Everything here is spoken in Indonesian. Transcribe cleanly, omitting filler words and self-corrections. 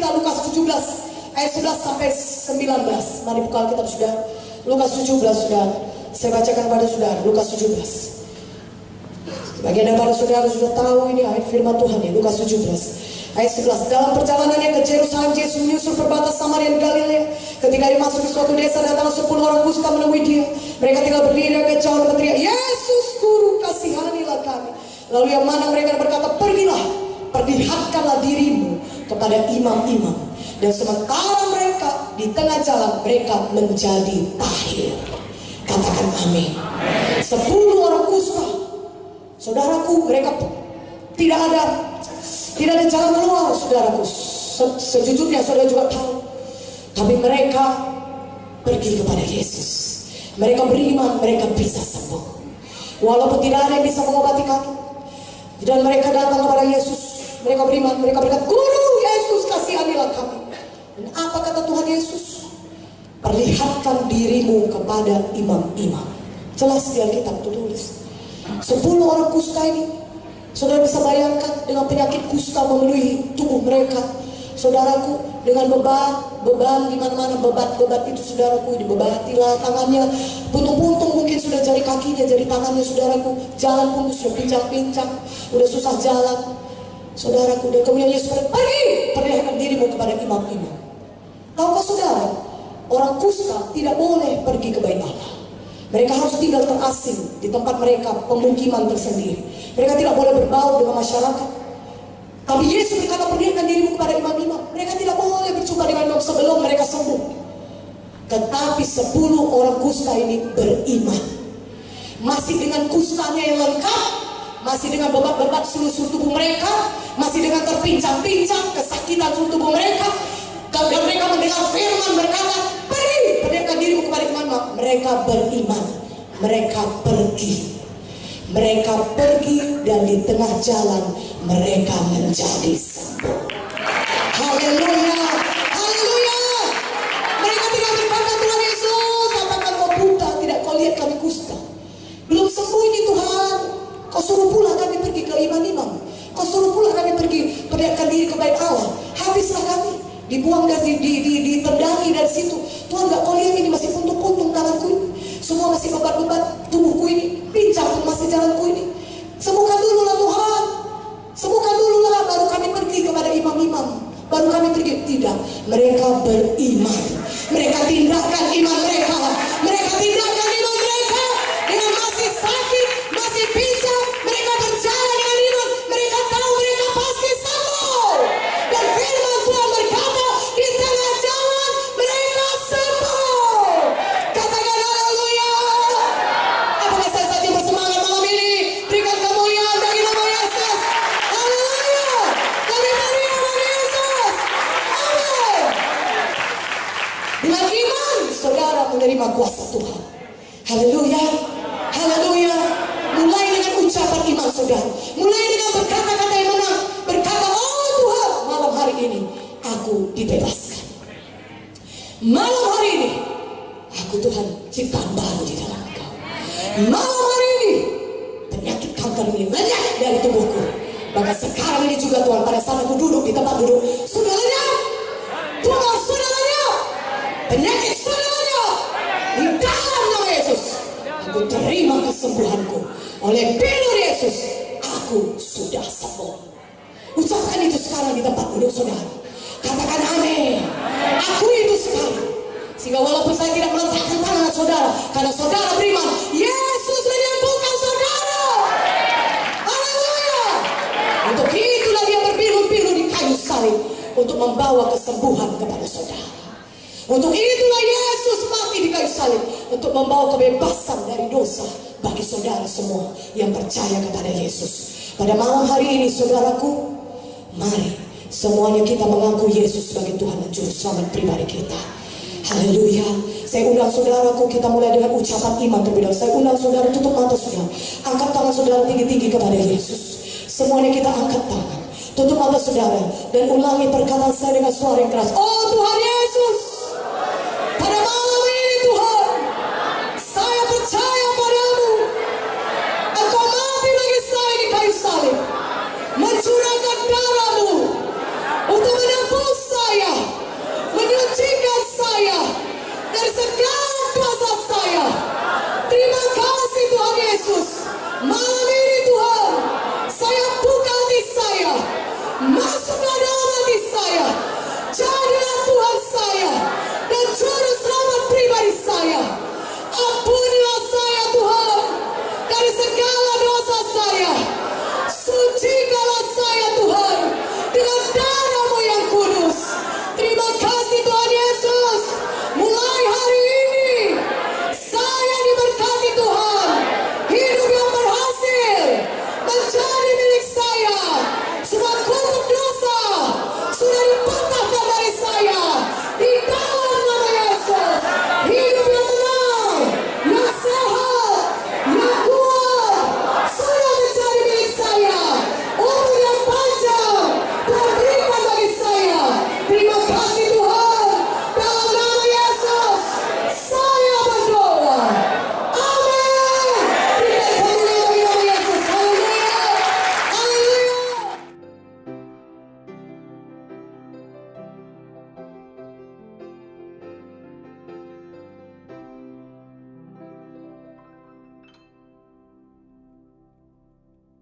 adalah Lukas 17 ayat 11 sampai 19. Mari buka Alkitab saudara. Lukas 17 saudara. Saya bacakan pada saudara Lukas 17. Bagian daripada saudara sudah tahu ini ayat firman Tuhan ya. Lukas 17 ayat 11. Dalam perjalanannya ke Yerusalem, Yesus menyusur perbatasan Samaria dan Galilea. Ketika dia masuk ke suatu desa, datang 10 orang kusta menemui dia. Mereka tinggal berdiri agak jauh dan berteriak, Yesus Guru, kasihanilah kami. Lalu yang mana mereka berkata, pergilah, perlihatkanlah dirimu kepada imam-imam. Dan sementara mereka di tengah jalan, mereka menjadi tahir. Katakan amin. 10 orang kusta, saudaraku, mereka tidak ada jalan keluar, saudaraku. Sejujurnya saudara juga tahu. Tapi mereka pergi kepada Yesus. Mereka beriman, mereka bisa sembuh. Walaupun tidak ada yang bisa mengobati kaki. Dan mereka datang kepada Yesus. Mereka beriman, mereka berkata, Guru Yesus, kasihanilah kami. Dan apa kata Tuhan Yesus? Perlihatkan dirimu kepada imam-imam. Jelas di Alkitab tertulis. 10 orang kusta ini, saudara bisa bayangkan dengan penyakit kusta memenuhi tubuh mereka. Saudaraku, dengan beban di mana-mana, bebat itu saudaraku, dibebatilah tangannya. Puntung-puntung mungkin sudah jari kakinya, jari tangannya saudaraku. Jalan pun sudah pincang-pincang, udah susah jalan. Saudaraku, dan kemudian Yesus berkata, pergi, perlihatkan dirimu kepada imam-imam. Tahukah saudara, orang kusta tidak boleh pergi ke bait Allah. Mereka harus tinggal terasing di tempat mereka, pemukiman tersendiri. Mereka tidak boleh berbaur dengan masyarakat. Tapi Yesus berkata, perlihatkan dirimu kepada imam-imam. Mereka tidak boleh berjumpa dengan imam sebelum mereka sembuh. Tetapi 10 orang kusta ini beriman. Masih dengan kustanya yang lengkap, masih dengan bebat-bebat seluruh tubuh mereka, masih dengan terpincang-pincang kesakitan seluruh tubuh mereka. Dan mereka mendengar firman berkata, pergi, perlihatkan dirimu kepada imam-imam. Mereka beriman. Mereka pergi. Mereka pergi dan di tengah jalan mereka menjadi sembuh. Haleluya, haleluya. Mereka tidak berkata, Tuhan Yesus, apakah kau buta? Tidak kau lihat kami kusta? Belum sembuh ini Tuhan. Kau suruh pula kami pergi ke imam-imam. Kau suruh pula kami pergi perlihatkan diri ke bait Allah. Habislah kami. Dibuang dari ditendangi dari situ. Tuhan, gak kau lihat ini masih puntung-puntung tanganku ini. Semua masih bebat-bebat tubuhku ini. Pincang pun masih jalanku ini. Sembuhkan dulu lah Tuhan. Sembuhkan dulu lah, baru kami pergi kepada imam-imam. Baru kami pergi. Tidak, mereka beriman. Mereka tindakan iman mereka. Mereka tindakan iman mereka. Dengan masih sakit, masih pincang, mereka berjalan dengan iman. Mereka tahu mereka pasti sembuh. Dan firman Tuhan berkata, di tengah jalan mereka sembuh. Katakan haleluya. Apakah saya saja bersemangat malam ini? Berikan kemuliaan bagi nama Yesus. Haleluya. Kami beri nama Yesus. Amin. Dengan iman saudara menerima kuasa Tuhan. Haleluya. Haleluya. Mulai dengan ucapan iman saudara. Mulai dengan berkata-kata yang menang. Berkata, oh Tuhan, malam hari ini aku dibebaskan. Malam hari ini aku Tuhan ciptaan baru di dalam Engkau. Malam hari ini penyakit kanker ini lenyap dari tubuhku. Bahkan sekarang ini juga Tuhan, pada saat aku duduk di tempat duduk, sudah lenyap. Tuhan, sudah lenyap. Penyakit sudah lenyap. Di dalam nama Yesus aku terima kesembuhanku. Oleh pilur Yesus aku sudah sembuh. Ucapkan itu sekarang di tempat duduk saudara. Katakan amin. Aku itu sekarang. Sehingga walaupun saya tidak meletakkan tangan saudara, karena saudara beriman, Yesus menyembuhkan saudara. Haleluya. Untuk itulah dia berbilu-bilu di kayu salib, untuk membawa kesembuhan kepada saudara. Untuk itulah Yesus mati di kayu salib, untuk membawa kebebasan dari dosa bagi saudara semua yang percaya kepada Yesus. Pada malam hari ini saudaraku, mari semuanya kita mengaku Yesus sebagai Tuhan dan Juru Selamat pribadi kita. Haleluya. Saya undang saudaraku, kita mulai dengan ucapan iman terlebih dahulu. Saya undang saudara, tutup mata saudara. Angkat tangan saudara tinggi-tinggi kepada Yesus. Semuanya kita angkat tangan. Tutup mata saudara dan ulangi perkataan saya dengan suara yang keras. Oh Tuhan